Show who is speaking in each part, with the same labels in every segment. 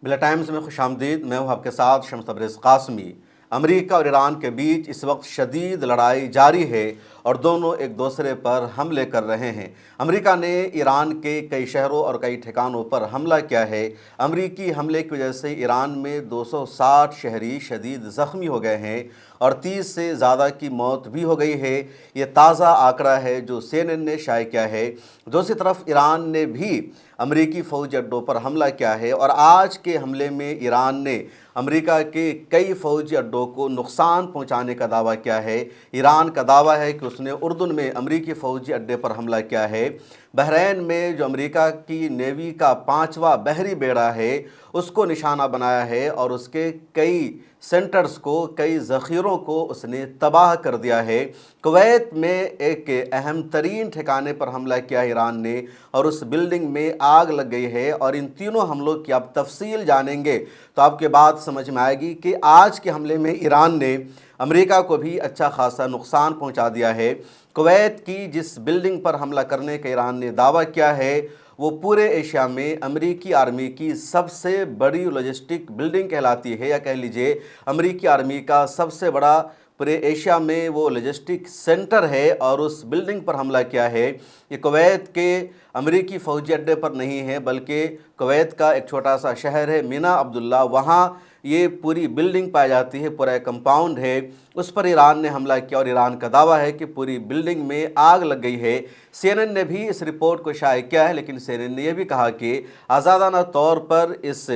Speaker 1: بلا ٹائمز میں خوش آمدید۔ میں ہوں آپ کے ساتھ شمس تبریز قاسمی۔ امریکہ اور ایران کے بیچ اس وقت شدید لڑائی جاری ہے اور دونوں ایک دوسرے پر حملے کر رہے ہیں۔ امریکہ نے ایران کے کئی شہروں اور کئی ٹھکانوں پر حملہ کیا ہے۔ امریکی حملے کی وجہ سے ایران میں 260 شہری شدید زخمی ہو گئے ہیں اور 30 سے زیادہ کی موت بھی ہو گئی ہے۔ یہ تازہ آنکڑا ہے جو CNN نے شائع کیا ہے۔ دوسری طرف ایران نے بھی امریکی فوجی اڈوں پر حملہ کیا ہے اور آج کے حملے میں ایران نے امریکہ کے کئی فوجی اڈوں کو نقصان پہنچانے کا دعویٰ کیا ہے۔ ایران کا دعویٰ ہے کہ اس نے اردن میں امریکی فوجی اڈے پر حملہ کیا ہے۔ بحرین میں جو امریکہ کی نیوی کا 5واں بحری بیڑا ہے اس کو نشانہ بنایا ہے اور اس کے کئی سینٹرز کو، کئی ذخیروں کو اس نے تباہ کر دیا ہے۔ کویت میں ایک اہم ترین ٹھکانے پر حملہ کیا ایران نے اور اس بلڈنگ میں آگ لگ گئی ہے، اور ان تینوں حملوں کی آپ تفصیل جانیں گے تو آپ کے بات سمجھ میں آئے گی کہ آج کے حملے میں ایران نے امریکہ کو بھی اچھا خاصا نقصان پہنچا دیا ہے۔ کویت کی جس بلڈنگ پر حملہ کرنے کا ایران نے دعویٰ کیا ہے وہ پورے ایشیا میں امریکی آرمی کی سب سے بڑی لاجسٹک بلڈنگ کہلاتی ہے، یا کہہ لیجئے امریکی آرمی کا سب سے بڑا پورے ایشیا میں وہ لاجسٹک سینٹر ہے، اور اس بلڈنگ پر حملہ کیا ہے۔ یہ کویت کے امریکی فوجی اڈے پر نہیں ہے بلکہ کویت کا ایک چھوٹا سا شہر ہے مینا عبداللہ، وہاں یہ پوری بلڈنگ پائی جاتی ہے، پورا کمپاؤنڈ ہے، اس پر ایران نے حملہ کیا اور ایران کا دعویٰ ہے کہ پوری بلڈنگ میں آگ لگ گئی ہے۔ CNN نے بھی اس رپورٹ کو شائع کیا ہے، لیکن CNN نے یہ بھی کہا کہ آزادانہ طور پر اس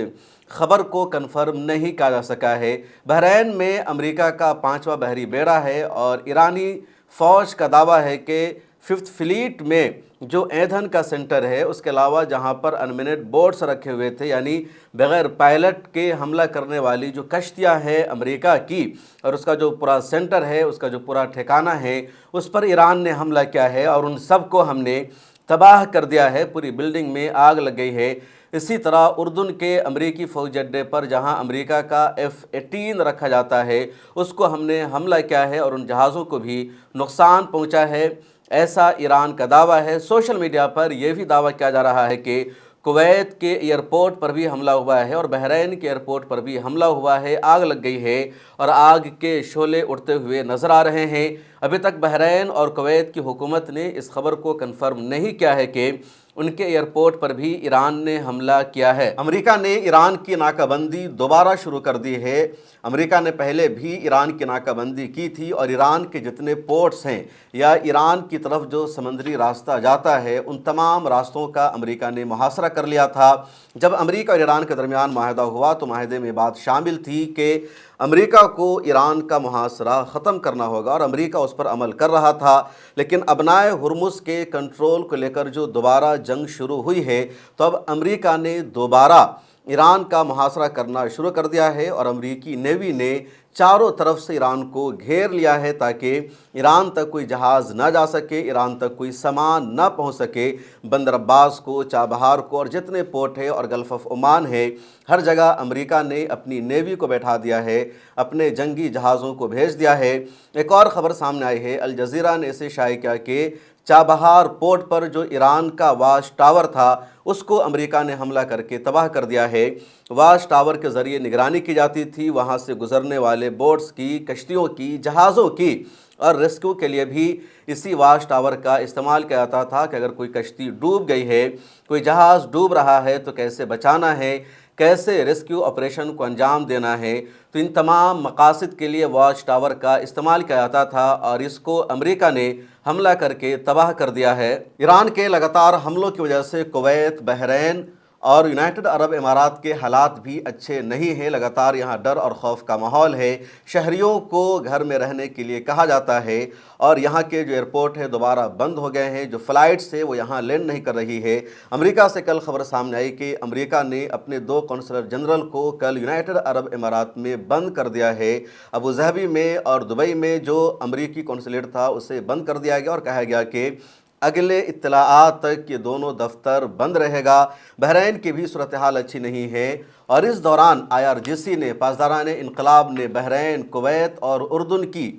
Speaker 1: خبر کو کنفرم نہیں کیا جا سکا ہے۔ بحرین میں امریکہ کا 5واں بحری بیڑا ہے اور ایرانی فوج کا دعویٰ ہے کہ 5th فلیٹ میں جو ایندھن کا سینٹر ہے اس کے علاوہ جہاں پر انمینڈ بوٹس رکھے ہوئے تھے، یعنی بغیر پائلٹ کے حملہ کرنے والی جو کشتیاں ہیں امریکہ کی، اور اس کا جو پورا سینٹر ہے، اس کا جو پورا ٹھکانہ ہے، اس پر ایران نے حملہ کیا ہے اور ان سب کو ہم نے تباہ کر دیا ہے۔ پوری بلڈنگ میں آگ لگ گئی ہے۔ اسی طرح اردن کے امریکی فوجی اڈے پر جہاں امریکہ کا F-18 رکھا جاتا ہے اس کو ہم نے حملہ کیا ہے اور ان جہازوں کو بھی نقصان پہنچا ہے، ایسا ایران کا دعویٰ ہے۔ سوشل میڈیا پر یہ بھی دعویٰ کیا جا رہا ہے کہ کویت کے ایئرپورٹ پر بھی حملہ ہوا ہے اور بحرین کے ایئرپورٹ پر بھی حملہ ہوا ہے، آگ لگ گئی ہے اور آگ کے شعلے اڑتے ہوئے نظر آ رہے ہیں۔ ابھی تک بحرین اور کویت کی حکومت نے اس خبر کو کنفرم نہیں کیا ہے کہ ان کے ایئرپورٹ پر بھی ایران نے حملہ کیا ہے۔ امریکہ نے ایران کی ناکہ بندی دوبارہ شروع کر دی ہے۔ امریکہ نے پہلے بھی ایران کی ناکہ بندی کی تھی اور ایران کے جتنے پورٹس ہیں یا ایران کی طرف جو سمندری راستہ جاتا ہے ان تمام راستوں کا امریکہ نے محاصرہ کر لیا تھا۔ جب امریکہ اور ایران کے درمیان معاہدہ ہوا تو معاہدے میں بات شامل تھی کہ امریکہ کو ایران کا محاصرہ ختم کرنا ہوگا اور امریکہ اس پر عمل کر رہا تھا، لیکن ابنائے ہرمز کے کنٹرول کو لے کر جو دوبارہ جنگ شروع ہوئی ہے تو اب امریکہ نے دوبارہ ایران کا محاصرہ کرنا شروع کر دیا ہے اور امریکی نیوی نے چاروں طرف سے ایران کو گھیر لیا ہے تاکہ ایران تک کوئی جہاز نہ جا سکے، ایران تک کوئی سامان نہ پہنچ سکے۔ بندر عباس کو، چابہار کو اور جتنے پورٹ ہے اور گلف آف عمان ہے، ہر جگہ امریکہ نے اپنی نیوی کو بیٹھا دیا ہے، اپنے جنگی جہازوں کو بھیج دیا ہے۔ ایک اور خبر سامنے آئی ہے، الجزیرہ نے اسے شائع کیا کہ چابہار پورٹ پر جو ایران کا واچ ٹاور تھا اس کو امریکہ نے حملہ کر کے تباہ کر دیا ہے۔ واچ ٹاور کے ذریعے نگرانی کی جاتی تھی، وہاں سے گزرنے والے بوٹس کی، کشتیوں کی، جہازوں کی، اور ریسکیو کے لیے بھی اسی واچ ٹاور کا استعمال کیا جاتا تھا کہ اگر کوئی کشتی ڈوب گئی ہے، کوئی جہاز ڈوب رہا ہے تو کیسے بچانا ہے، کیسے ریسکیو آپریشن کو انجام دینا ہے، تو ان تمام مقاصد کے لیے واچ ٹاور کا استعمال کیا جاتا تھا اور اس کو امریکہ نے حملہ کر کے تباہ کر دیا ہے۔ ایران کے لگاتار حملوں کی وجہ سے کویت، بحرین اور یونائٹڈ عرب امارات کے حالات بھی اچھے نہیں ہیں۔ لگاتار یہاں ڈر اور خوف کا ماحول ہے، شہریوں کو گھر میں رہنے کے لیے کہا جاتا ہے اور یہاں کے جو ایئرپورٹ ہے دوبارہ بند ہو گئے ہیں، جو فلائٹس ہے وہ یہاں لینڈ نہیں کر رہی ہے۔ امریکہ سے کل خبر سامنے آئی کہ امریکہ نے اپنے 2 قونصلر جنرل کو کل یونائٹڈ عرب امارات میں بند کر دیا ہے۔ ابو ظہبی میں اور دبئی میں جو امریکی قونصلیٹ تھا اسے بند کر دیا گیا اور کہا گیا کہ اگلے اطلاعات تک یہ دونوں دفتر بند رہے گا۔ بحرین کی بھی صورتحال اچھی نہیں ہے اور اس دوران IRGC نے، پاسداران انقلاب نے بحرین، کویت اور اردن کی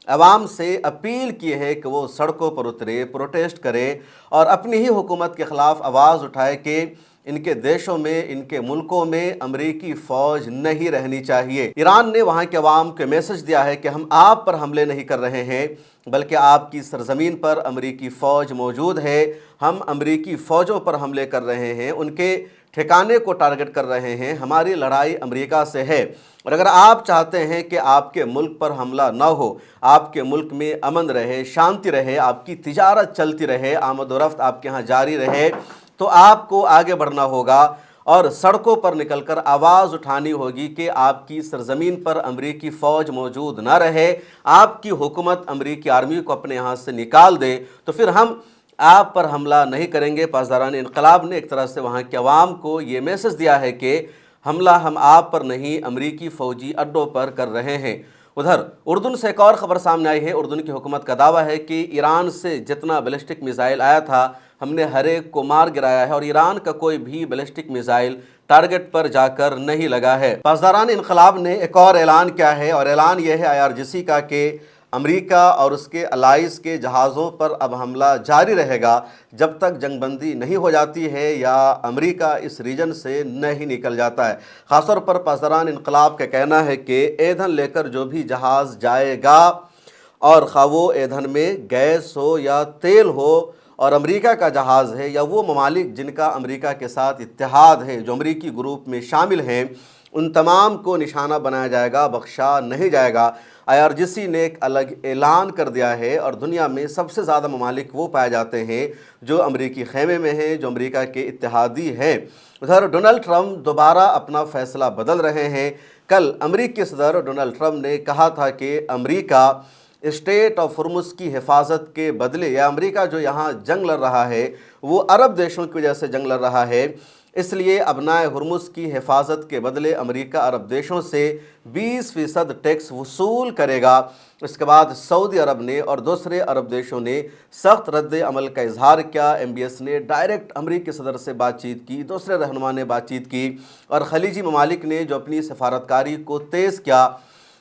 Speaker 1: عوام سے اپیل کی ہے کہ وہ سڑکوں پر اترے، پروٹیسٹ کرے اور اپنی ہی حکومت کے خلاف آواز اٹھائے کہ ان کے دیشوں میں، ان کے ملکوں میں امریکی فوج نہیں رہنی چاہیے۔ ایران نے وہاں کے عوام کو میسج دیا ہے کہ ہم آپ پر حملے نہیں کر رہے ہیں، بلکہ آپ کی سرزمین پر امریکی فوج موجود ہے، ہم امریکی فوجوں پر حملے کر رہے ہیں، ان کے ٹھکانے کو ٹارگٹ کر رہے ہیں، ہماری لڑائی امریکہ سے ہے، اور اگر آپ چاہتے ہیں کہ آپ کے ملک پر حملہ نہ ہو، آپ کے ملک میں امن رہے، شانتی رہے، آپ کی تجارت چلتی رہے، آمد و رفت آپ کے ہاں جاری رہے، تو آپ کو آگے بڑھنا ہوگا اور سڑکوں پر نکل کر آواز اٹھانی ہوگی کہ آپ کی سرزمین پر امریکی فوج موجود نہ رہے، آپ کی حکومت امریکی آرمی کو اپنے ہاں سے نکال دے، تو پھر ہم آپ پر حملہ نہیں کریں گے۔ پاسداران انقلاب نے ایک طرح سے وہاں کے عوام کو یہ میسج دیا ہے کہ حملہ ہم آپ پر نہیں، امریکی فوجی اڈوں پر کر رہے ہیں۔ ادھر اردن سے ایک اور خبر سامنے آئی ہے۔ اردن کی حکومت کا دعویٰ ہے کہ ایران سے جتنا بیلسٹک میزائل آیا تھا ہم نے ہر ایک کو مار گرایا ہے، اور ایران کا کوئی بھی بیلسٹک میزائل ٹارگٹ پر جا کر نہیں لگا ہے۔ پاسداران انقلاب نے ایک اور اعلان کیا ہے، اور اعلان یہ ہے IRGC کا کہ امریکہ اور اس کے الائز کے جہازوں پر اب حملہ جاری رہے گا جب تک جنگ بندی نہیں ہو جاتی ہے یا امریکہ اس ریجن سے نہیں نکل جاتا ہے۔ خاص طور پر پاسداران انقلاب کا کہنا ہے کہ ایندھن لے کر جو بھی جہاز جائے گا، اور خواہ وہ ایندھن میں گیس ہو یا تیل ہو، اور امریکہ کا جہاز ہے یا وہ ممالک جن کا امریکہ کے ساتھ اتحاد ہے، جو امریکی گروپ میں شامل ہیں، ان تمام کو نشانہ بنایا جائے گا، بخشا نہیں جائے گا۔ IRGC نے ایک الگ اعلان کر دیا ہے، اور دنیا میں سب سے زیادہ ممالک وہ پائے جاتے ہیں جو امریکی خیمے میں ہیں، جو امریکہ کے اتحادی ہیں۔ ادھر ڈونلڈ ٹرمپ دوبارہ اپنا فیصلہ بدل رہے ہیں۔ کل امریکی صدر ڈونلڈ ٹرمپ نے کہا تھا کہ امریکہ اسٹریٹ آف ہرمز کی حفاظت کے بدلے، یا امریکہ جو یہاں جنگ لڑ رہا ہے وہ عرب دیشوں کی وجہ سے جنگ لڑ رہا ہے، اس لیے ابنائے ہرمز کی حفاظت کے بدلے امریکہ عرب دیشوں سے 20% ٹیکس وصول کرے گا۔ اس کے بعد سعودی عرب نے اور دوسرے عرب دیشوں نے سخت رد عمل کا اظہار کیا۔ MBS نے ڈائریکٹ امریکی صدر سے بات چیت کی، دوسرے رہنما نے بات چیت کی، اور خلیجی ممالک نے جو اپنی سفارتکاری کو تیز کیا،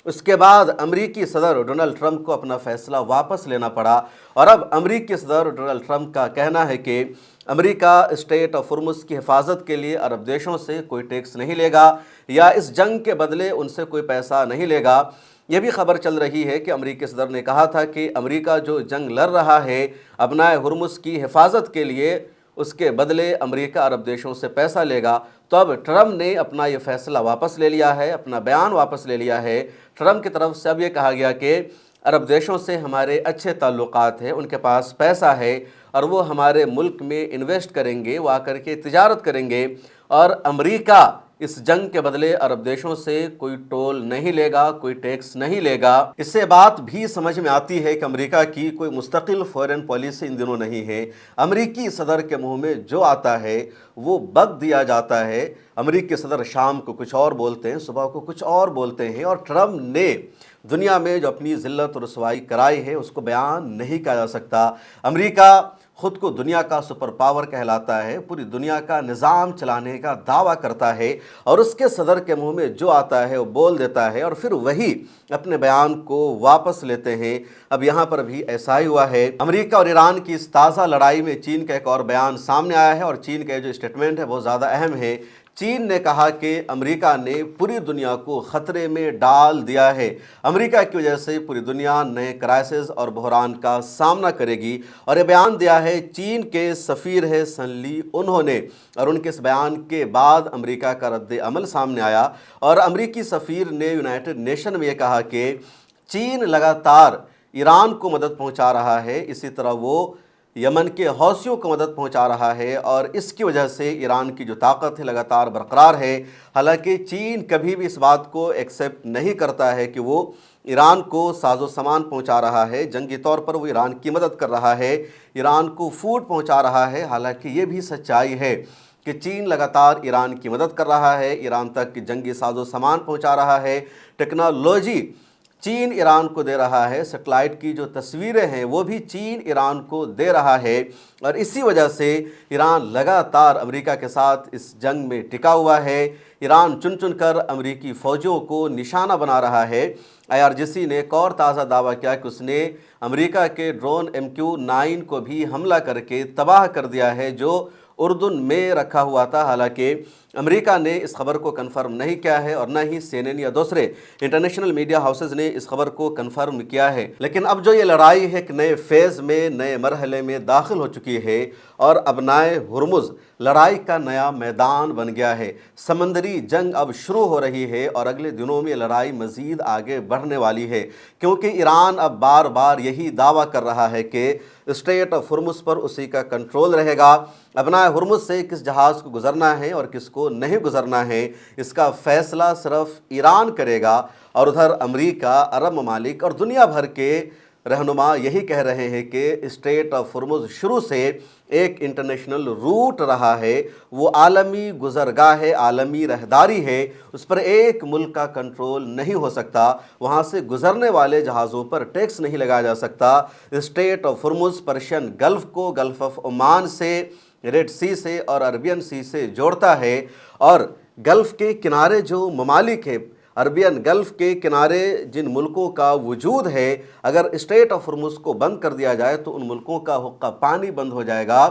Speaker 1: اس کے بعد امریکی صدر ڈونلڈ ٹرمپ کو اپنا فیصلہ واپس لینا پڑا، اور اب امریکی صدر ڈونلڈ ٹرمپ کا کہنا ہے کہ امریکہ اسٹریٹ آف ہرمز کی حفاظت کے لیے عرب دیشوں سے کوئی ٹیکس نہیں لے گا، یا اس جنگ کے بدلے ان سے کوئی پیسہ نہیں لے گا۔ یہ بھی خبر چل رہی ہے کہ امریکی صدر نے کہا تھا کہ امریکہ جو جنگ لڑ رہا ہے ابنائے ہرمز کی حفاظت کے لیے، اس کے بدلے امریکہ عرب دیشوں سے پیسہ لے گا۔ تو اب ٹرمپ نے اپنا یہ فیصلہ واپس لے لیا ہے، اپنا بیان واپس لے لیا ہے۔ ٹرمپ کی طرف سے اب یہ کہا گیا کہ عرب دیشوں سے ہمارے اچھے تعلقات ہیں، ان کے پاس پیسہ ہے، اور وہ ہمارے ملک میں انویسٹ کریں گے، وہ آ کر کے تجارت کریں گے، اور امریکہ اس جنگ کے بدلے عرب دیشوں سے کوئی ٹول نہیں لے گا، کوئی ٹیکس نہیں لے گا۔ اس سے بات بھی سمجھ میں آتی ہے کہ امریکہ کی کوئی مستقل فورن پالیسی ان دنوں نہیں ہے۔ امریکی صدر کے منہ میں جو آتا ہے وہ بک دیا جاتا ہے۔ امریکی صدر شام کو کچھ اور بولتے ہیں، صبح کو کچھ اور بولتے ہیں، اور ٹرمپ نے دنیا میں جو اپنی ذلت و رسوائی کرائی ہے اس کو بیان نہیں کیا جا سکتا۔ امریکہ خود کو دنیا کا سپر پاور کہلاتا ہے، پوری دنیا کا نظام چلانے کا دعویٰ کرتا ہے، اور اس کے صدر کے منہ میں جو آتا ہے وہ بول دیتا ہے، اور پھر وہی اپنے بیان کو واپس لیتے ہیں۔ اب یہاں پر بھی ایسا ہی ہوا ہے۔ امریکہ اور ایران کی اس تازہ لڑائی میں چین کا ایک اور بیان سامنے آیا ہے، اور چین کا جو اسٹیٹمنٹ ہے بہت زیادہ اہم ہے۔ چین نے کہا کہ امریکہ نے پوری دنیا کو خطرے میں ڈال دیا ہے، امریکہ کی وجہ سے پوری دنیا نئے کرائسس اور بحران کا سامنا کرے گی، اور یہ بیان دیا ہے چین کے سفیر ہے سن لی انہوں نے، اور ان کے اس بیان کے بعد امریکہ کا رد عمل سامنے آیا، اور امریکی سفیر نے یونائٹڈ نیشن میں یہ کہا کہ چین لگاتار ایران کو مدد پہنچا رہا ہے، اسی طرح وہ یمن کے حوثیوں کو مدد پہنچا رہا ہے، اور اس کی وجہ سے ایران کی جو طاقت ہے لگاتار برقرار ہے۔ حالانکہ چین کبھی بھی اس بات کو ایکسیپٹ نہیں کرتا ہے کہ وہ ایران کو ساز و سامان پہنچا رہا ہے، جنگی طور پر وہ ایران کی مدد کر رہا ہے، ایران کو فوڈ پہنچا رہا ہے۔ حالانکہ یہ بھی سچائی ہے کہ چین لگاتار ایران کی مدد کر رہا ہے، ایران تک جنگی ساز و سامان پہنچا رہا ہے، ٹیکنالوجی چین ایران کو دے رہا ہے، سیٹلائٹ کی جو تصویریں ہیں وہ بھی چین ایران کو دے رہا ہے، اور اسی وجہ سے ایران لگاتار امریکہ کے ساتھ اس جنگ میں ٹکا ہوا ہے۔ ایران چن چن کر امریکی فوجوں کو نشانہ بنا رہا ہے۔ IRGC نے ایک اور تازہ دعویٰ کیا کہ اس نے امریکہ کے ڈرون MQ-9 کو بھی حملہ کر کے تباہ کر دیا ہے، جو اردن میں رکھا ہوا تھا۔ حالانکہ امریکہ نے اس خبر کو کنفرم نہیں کیا ہے اور نہ ہی CNN یا دوسرے انٹرنیشنل میڈیا ہاؤسز نے اس خبر کو کنفرم کیا ہے۔ لیکن اب جو یہ لڑائی ہے ایک نئے فیز میں، نئے مرحلے میں داخل ہو چکی ہے اور ابنائے ہرمز لڑائی کا نیا میدان بن گیا ہے۔ سمندری جنگ اب شروع ہو رہی ہے اور اگلے دنوں میں لڑائی مزید آگے بڑھنے والی ہے، کیونکہ ایران اب بار بار یہی دعویٰ کر رہا ہے کہ اسٹریٹ آف ہرمز پر اسی کا کنٹرول رہے گا۔ ابنائے ہرمز سے کس جہاز کو گزرنا ہے اور کس کو نہیں گزرنا ہے، اس کا فیصلہ صرف ایران کرے گا۔ اور ادھر امریکہ، عرب ممالک اور دنیا بھر کے رہنما یہی کہہ رہے ہیں کہ اسٹریٹ آف ہرمز شروع سے ایک انٹرنیشنل روٹ رہا ہے، وہ عالمی گزرگاہ ہے، عالمی راہداری ہے، اس پر ایک ملک کا کنٹرول نہیں ہو سکتا، وہاں سے گزرنے والے جہازوں پر ٹیکس نہیں لگایا جا سکتا۔ Strait of Hormuz Persian Gulf کو گلف آف عمان سے، ریڈ سی سے اور عربین سی سے جوڑتا ہے، اور گلف کے کنارے جو ممالک ہیں، عربین گلف کے کنارے جن ملکوں کا وجود ہے، اگر اسٹریٹ آف ہرمز کو بند کر دیا جائے تو ان ملکوں کا حقہ پانی بند ہو جائے گا،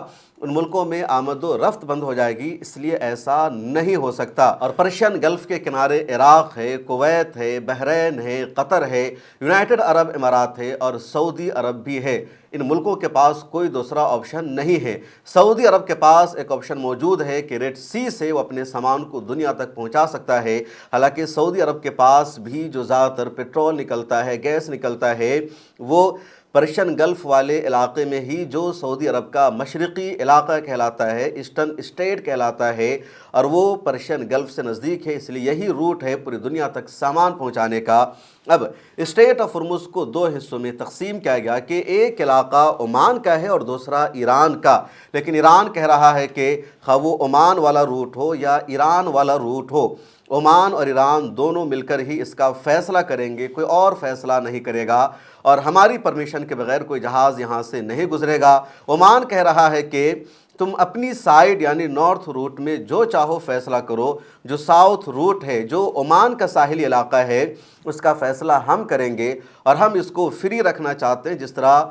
Speaker 1: ان ملکوں میں آمد و رفت بند ہو جائے گی، اس لیے ایسا نہیں ہو سکتا۔ اور پرشین گلف کے کنارے عراق ہے، کویت ہے، بحرین ہے، قطر ہے، یونائٹڈ عرب امارات ہے اور سعودی عرب بھی ہے۔ ان ملکوں کے پاس کوئی دوسرا آپشن نہیں ہے۔ سعودی عرب کے پاس ایک آپشن موجود ہے کہ ریڈ سی سے وہ اپنے سامان کو دنیا تک پہنچا سکتا ہے، حالانکہ سعودی عرب کے پاس بھی جو زیادہ تر پیٹرول نکلتا ہے، گیس نکلتا ہے، وہ پرشین گلف والے علاقے میں ہی، جو سعودی عرب کا مشرقی علاقہ کہلاتا ہے، ایسٹرن اسٹیٹ کہلاتا ہے، اور وہ پرشین گلف سے نزدیک ہے، اس لیے یہی روٹ ہے پوری دنیا تک سامان پہنچانے کا۔ اب اسٹریٹ آف ہرمز کو دو حصوں میں تقسیم کیا گیا کہ ایک علاقہ عمان کا ہے اور دوسرا ایران کا، لیکن ایران کہہ رہا ہے کہ خواہ وہ عمان والا روٹ ہو یا ایران والا روٹ ہو، عمان اور ایران دونوں مل کر ہی اس کا فیصلہ کریں گے، کوئی اور فیصلہ نہیں کرے گا، اور ہماری پرمیشن کے بغیر کوئی جہاز یہاں سے نہیں گزرے گا۔ عمان کہہ رہا ہے کہ تم اپنی سائیڈ یعنی نارتھ روٹ میں جو چاہو فیصلہ کرو، جو ساؤتھ روٹ ہے، جو عمان کا ساحلی علاقہ ہے، اس کا فیصلہ ہم کریں گے، اور ہم اس کو فری رکھنا چاہتے ہیں۔ جس طرح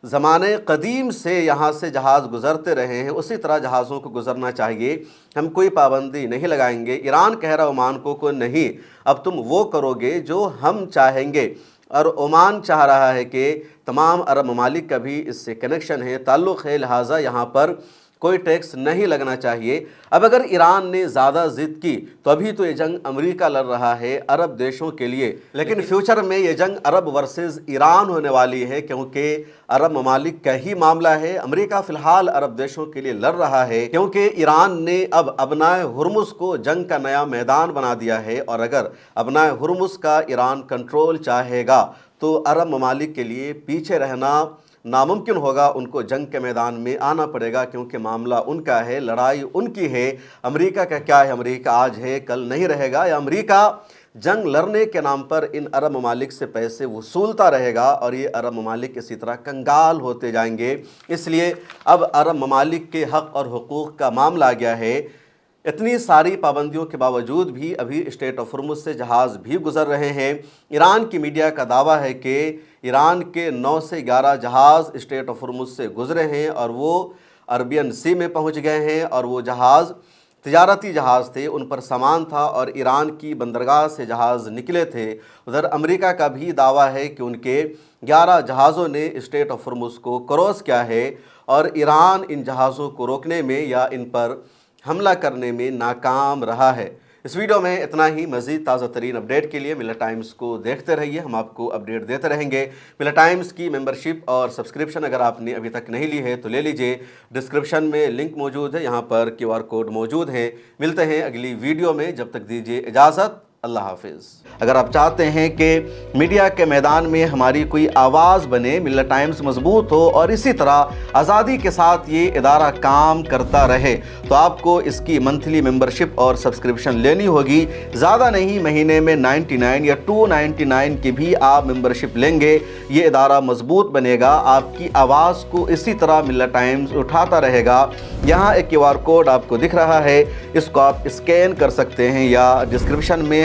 Speaker 1: زمانے قدیم سے یہاں سے جہاز گزرتے رہے ہیں، اسی طرح جہازوں کو گزرنا چاہیے، ہم کوئی پابندی نہیں لگائیں گے۔ ایران کہہ رہا عمان کو نہیں، اب تم وہ کرو گے جو ہم چاہیں گے، اور عمان چاہ رہا ہے کہ تمام عرب ممالک کا بھی اس سے کنیکشن ہے، تعلق ہے، لہٰذا یہاں پر کوئی ٹیکس نہیں لگنا چاہیے۔ اب اگر ایران نے زیادہ ضد کی تو ابھی تو یہ جنگ امریکہ لڑ رہا ہے عرب دیشوں کے لیے، لیکن فیوچر میں یہ جنگ عرب ورسز ایران ہونے والی ہے، کیونکہ عرب ممالک کا ہی معاملہ ہے۔ امریکہ فی الحال عرب دیشوں کے لیے لڑ رہا ہے، کیونکہ ایران نے اب ابنائے ہرمز کو جنگ کا نیا میدان بنا دیا ہے، اور اگر ابنائے ہرمز کا ایران کنٹرول چاہے گا تو عرب ممالک کے لیے پیچھے رہنا ناممکن ہوگا، ان کو جنگ کے میدان میں آنا پڑے گا، کیونکہ معاملہ ان کا ہے، لڑائی ان کی ہے۔ امریکہ کا کیا ہے؟ امریکہ آج ہے کل نہیں رہے گا، یا امریکہ جنگ لڑنے کے نام پر ان عرب ممالک سے پیسے وصولتا رہے گا، اور یہ عرب ممالک اسی طرح کنگال ہوتے جائیں گے۔ اس لیے اب عرب ممالک کے حق اور حقوق کا معاملہ آ گیا ہے۔ اتنی ساری پابندیوں کے باوجود بھی ابھی اسٹریٹ آف ہرمز سے جہاز بھی گزر رہے ہیں۔ ایران کی میڈیا کا دعویٰ ہے کہ ایران کے 9 سے 11 جہاز اسٹریٹ آف ہرمز سے گزرے ہیں اور وہ عربین سی میں پہنچ گئے ہیں، اور وہ جہاز تجارتی جہاز تھے، ان پر سامان تھا، اور ایران کی بندرگاہ سے جہاز نکلے تھے۔ ادھر امریکہ کا بھی دعویٰ ہے کہ ان کے 11 جہازوں نے اسٹریٹ آف ہرمز کو کراس کیا ہے، اور ایران ان جہازوں کو روکنے میں یا ان پر حملہ کرنے میں ناکام رہا ہے۔ اس ویڈیو میں اتنا ہی۔ مزید تازہ ترین اپڈیٹ کے لیے ملت ٹائمز کو دیکھتے رہیے، ہم آپ کو اپڈیٹ دیتے رہیں گے۔ ملت ٹائمز کی ممبرشپ اور سبسکرپشن اگر آپ نے ابھی تک نہیں لی ہے تو لے لیجئے، ڈسکرپشن میں لنک موجود ہے، یہاں پر QR کوڈ موجود ہیں۔ ملتے ہیں اگلی ویڈیو میں، جب تک دیجئے اجازت، اللہ حافظ۔ اگر آپ چاہتے ہیں کہ میڈیا کے میدان میں ہماری کوئی آواز بنے، ملت ٹائمز مضبوط ہو اور اسی طرح آزادی کے ساتھ یہ ادارہ کام کرتا رہے، تو آپ کو اس کی منتھلی ممبرشپ اور سبسکرپشن لینی ہوگی۔ زیادہ نہیں، مہینے میں 99 یا 299 کی بھی آپ ممبرشپ لیں گے، یہ ادارہ مضبوط بنے گا، آپ کی آواز کو اسی طرح ملت ٹائمز اٹھاتا رہے گا۔ یہاں ایک QR کوڈ آپ کو دکھ رہا ہے، اس کو آپ اسکین کر سکتے ہیں، یا ڈسکرپشن میں